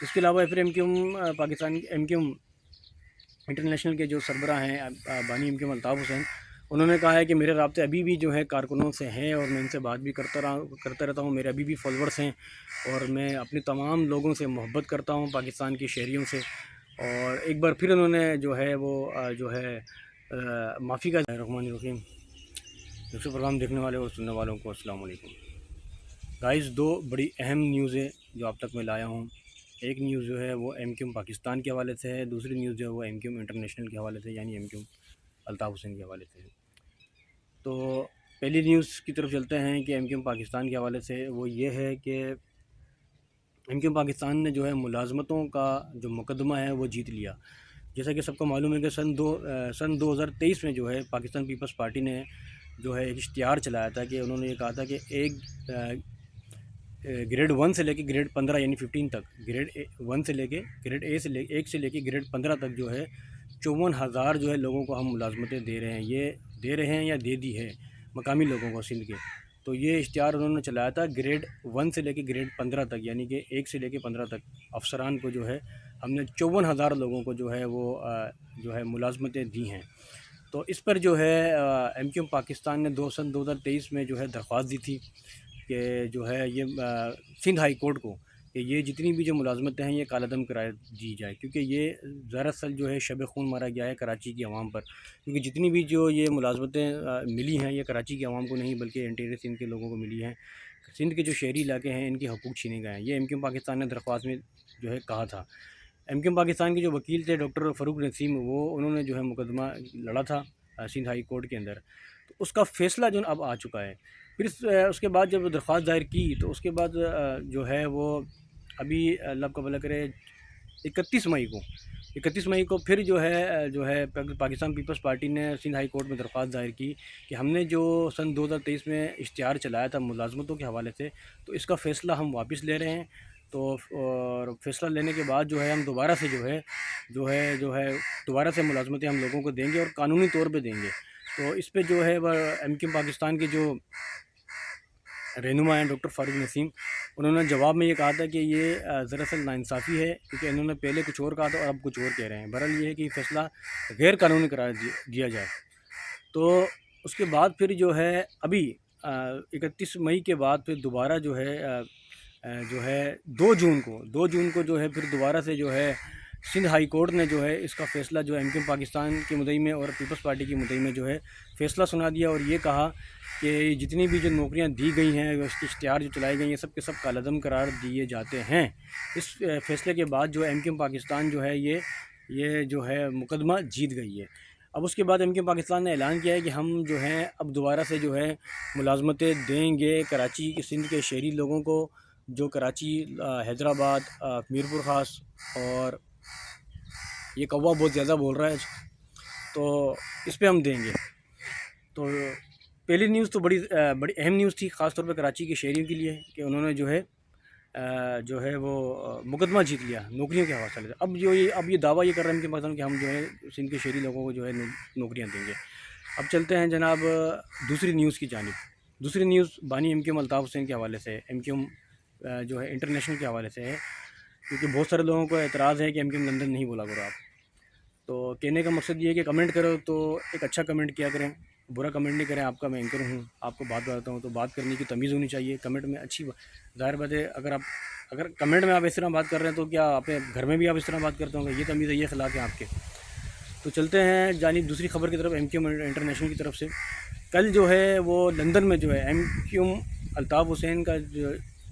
اس کے علاوہ پھر پاکستان انٹرنیشنل کے جو سربراہ ہیں بانی الطاف حسین، انہوں نے کہا ہے کہ میرے رابطے ابھی بھی جو ہے کارکنوں سے ہیں اور میں ان سے بات بھی کرتا رہتا ہوں، میرے ابھی بھی فالورز ہیں اور میں اپنے تمام لوگوں سے محبت کرتا ہوں، پاکستان کے شہریوں سے۔ اور ایک بار پھر انہوں نے جو ہے وہ معافی کا الرحمن الرحیم۔ دوسرے پروگرام دیکھنے والے اور سننے والوں کو السلام علیکم۔ گائز، دو بڑی اہم نیوز ہے جو آپ تک میں لایا ہوں۔ ایک نیوز جو ہے وہ پاکستان کے حوالے سے ہے، دوسری نیوز جو ہے وہ انٹرنیشنل کے حوالے سے، یعنی الطاف حسین کے حوالے سے ہے۔ تو پہلی نیوز کی طرف چلتے ہیں کہ پاکستان کے حوالے سے، وہ یہ ہے کہ پاکستان نے جو ہے ملازمتوں کا جو مقدمہ ہے وہ جیت لیا۔ جیسا کہ سب کو معلوم ہے کہ سن 2023 میں جو ہے پاکستان پیپلز پارٹی نے جو ہے ایک اشتہار چلایا تھا کہ انہوں نے یہ کہا تھا کہ گریڈ 1 سے لے کے گریڈ 15 یعنی 15 تک، گریڈ 1 سے لے کے گریڈ 1 سے لے کے گریڈ 15 تک جو ہے 54,000 جو ہے لوگوں کو ہم ملازمتیں دے رہے ہیں، یہ دے رہے ہیں یا دے دی ہے مقامی لوگوں کو سندھ کے۔ تو یہ اشتہار انہوں نے چلایا تھا گریڈ 1 سے لے کے گریڈ 15 تک، یعنی کہ 1 سے لے کے 15 تک افسران کو جو ہے ہم نے 54,000 لوگوں کو جو ہے وہ ملازمتیں دی ہیں۔ تو اس پر جو ہے پاکستان نے سن 2023 میں جو ہے درخواست دی تھی کہ جو ہے یہ سندھ ہائی کورٹ کو کہ یہ جتنی بھی جو ملازمتیں ہیں یہ کالعدم کرا دی جائے، کیونکہ یہ دراصل جو ہے شب خون مارا گیا ہے کراچی کی عوام پر، کیونکہ جتنی بھی جو یہ ملازمتیں ملی ہیں یہ کراچی کی عوام کو نہیں بلکہ انٹیریئر سندھ کے لوگوں کو ملی ہیں۔ سندھ کے جو شہری علاقے ہیں ان کے حقوق چھینے گئے ہیں، یہ پاکستان نے درخواست میں جو ہے کہا تھا۔ پاکستان کے جو وکیل تھے ڈاکٹر فاروق نسیم، انہوں نے جو ہے مقدمہ لڑا تھا سندھ ہائی کورٹ کے اندر، تو اس کا فیصلہ جو اب آ چکا ہے۔ پھر اس کے بعد جب درخواست دائر کی تو اس کے بعد جو ہے وہ ابھی اللہ کا بھلا کرے 31 مئی کو پھر جو ہے پاکستان پیپلز پارٹی نے سندھ ہائی کورٹ میں درخواست دائر کی کہ ہم نے جو سن 2023 میں اشتہار چلایا تھا ملازمتوں کے حوالے سے، تو اس کا فیصلہ ہم واپس لے رہے ہیں۔ تو اور فیصلہ لینے کے بعد جو ہے ہم دوبارہ سے دوبارہ سے ملازمتیں ہم لوگوں کو دیں گے اور قانونی طور پہ دیں گے۔ تو اس پہ جو ہے وہ پاکستان کے جو رہنما ہیں ڈاکٹر فاروق نسیم، انہوں نے جواب میں یہ کہا تھا کہ یہ دراصل ناانصافی ہے، کیونکہ انہوں نے پہلے کچھ اور کہا تھا اور اب کچھ اور کہہ رہے ہیں۔ بہرحال یہ ہے کہ یہ فیصلہ غیر قانونی قرار دیا جائے۔ تو اس کے بعد پھر جو ہے ابھی 31 مئی کے بعد پھر دوبارہ جو ہے 2 جون کو جو ہے پھر دوبارہ سے جو ہے سندھ ہائی کورٹ نے جو ہے اس کا فیصلہ جو ہے پاکستان کے مدعی میں اور پیپلز پارٹی کی مدعی میں جو ہے فیصلہ سنا دیا اور یہ کہا کہ جتنی بھی جو نوکریاں دی گئی ہیں، اس کے اشتہار جو چلائے گئے ہیں، یہ سب کے سب کالعدم قرار دیے جاتے ہیں۔ اس فیصلے کے بعد جو ہے پاکستان جو ہے یہ جو ہے مقدمہ جیت گئی ہے۔ اب اس کے بعد پاکستان نے اعلان کیا ہے کہ ہم جو ہیں اب دوبارہ سے جو ہے ملازمتیں دیں گے کراچی کے سندھ کے شہری لوگوں کو، جو کراچی، حیدرآباد، میرپور خاص، اور یہ کوا بہت زیادہ بول رہا ہے تو اس پہ ہم دیں گے۔ تو پہلی نیوز تو بڑی اہم نیوز تھی، خاص طور پہ کراچی کے شہریوں کے لیے، کہ انہوں نے جو ہے وہ مقدمہ جیت لیا نوکریوں کے حوالے سے۔ اب یہ دعویٰ یہ کر رہے ہیں کہ ہم جو ہے سندھ کے شہری لوگوں کو جو ہے نوکریاں دیں گے۔ اب چلتے ہیں جناب دوسری نیوز کی جانب۔ دوسری نیوز بانی الطاف حسین کے حوالے سے، جو ہے انٹرنیشنل کے حوالے سے ہے، کیونکہ بہت سارے لوگوں کو اعتراض ہے کہ لندن نہیں بولا کرو آپ۔ تو کہنے کا مقصد یہ ہے کہ کمنٹ کرو تو ایک اچھا کمنٹ کیا کریں، برا کمنٹ نہیں کریں۔ آپ کا میں اینکر ہوں، آپ کو بات بتاتا ہوں تو بات کرنے کی تمیز ہونی چاہیے۔ کمنٹ میں اچھی ظاہر بات ہے، اگر کمنٹ میں آپ اس طرح بات کر رہے ہیں تو کیا آپ گھر میں بھی آپ اس طرح بات کرتے ہوں گے؟ یہ تمیز ہے، یہ اخلاق ہے آپ کے۔ تو چلتے ہیں جانب دوسری خبر کی طرف، انٹرنیشنل کی طرف سے۔ کل جو ہے وہ لندن میں جو ہے الطاف حسین کا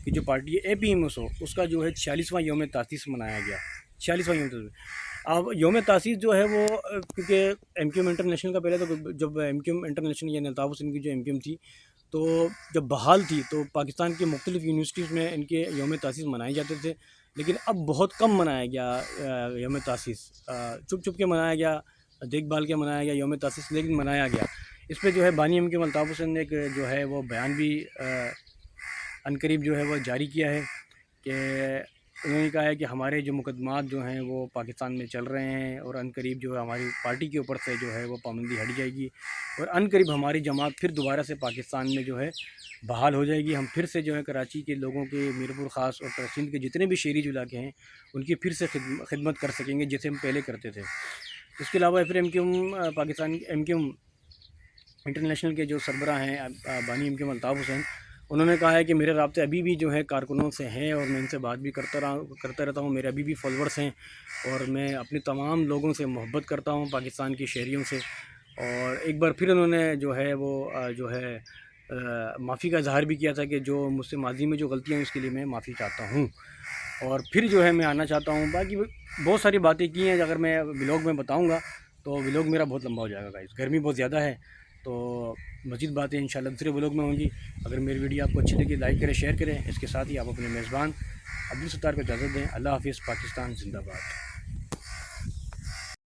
جو پارٹی ہے APMSO، اس کا جو ہے 46واں یوم تاسیس منایا گیا۔ 46واں یوم تاسیس۔ اب یوم تاسیس جو ہے وہ کیونکہ انٹرنیشنل کا پہلے تو جب انٹرنیشنل یعنی الطاف حسین کی جو تھی، تو جب بحال تھی تو پاکستان کی مختلف یونیورسٹیز میں ان کے یوم تاسیس منائے جاتے تھے، لیکن اب بہت کم منایا گیا یوم تاسیس، چھپ کے منایا گیا، دیکھ بھال کے منایا گیا یوم تاسیس، لیکن منایا گیا۔ اس پہ جو ہے بانی الطاف حسین نے ایک جو ہے وہ بیان بھی عنقریب جو ہے وہ جاری کیا ہے کہ انہوں نے کہا ہے کہ ہمارے جو مقدمات جو ہیں وہ پاکستان میں چل رہے ہیں، اور عن قریب جو ہے ہماری پارٹی کے اوپر سے جو ہے وہ پابندی ہٹ جائے گی، اور عن قریب ہماری جماعت پھر دوبارہ سے پاکستان میں جو ہے بحال ہو جائے گی۔ ہم پھر سے جو ہے کراچی کے لوگوں کے، میرپور خاص اور سندھ کے جتنے بھی شہری جو علاقے ہیں ان کی پھر سے خدمت کر سکیں گے جیسے ہم پہلے کرتے تھے۔ اس کے علاوہ پھر پاکستان ایم انٹرنیشنل کے جو سربراہ ہیں بانی ایم الطاف حسین، انہوں نے کہا ہے کہ میرے رابطے ابھی بھی جو ہے کارکنوں سے ہیں، اور میں ان سے بات بھی کرتا رہتا ہوں، میرے ابھی بھی فالورز ہیں، اور میں اپنے تمام لوگوں سے محبت کرتا ہوں، پاکستان کے شہریوں سے۔ اور ایک بار پھر انہوں نے جو ہے وہ معافی کا اظہار بھی کیا تھا کہ جو مجھ سے ماضی میں جو غلطیاں ہیں اس کے لیے میں معافی چاہتا ہوں، اور پھر جو ہے میں آنا چاہتا ہوں۔ باقی بہت ساری باتیں کی ہیں، اگر میں ولاگ میں بتاؤں گا تو ولاگ میرا بہت لمبا ہو جائے گا گائز، گرمی بہت زیادہ ہے، تو مزید باتیں انشاءاللہ دوسرے ولاگ میں ہوں گی۔ اگر میری ویڈیو آپ کو اچھی لگی لائک کریں، شیئر کریں، اس کے ساتھ ہی آپ اپنے میزبان عبدالستار کو اجازت دیں۔ اللہ حافظ، پاکستان زندہ باد۔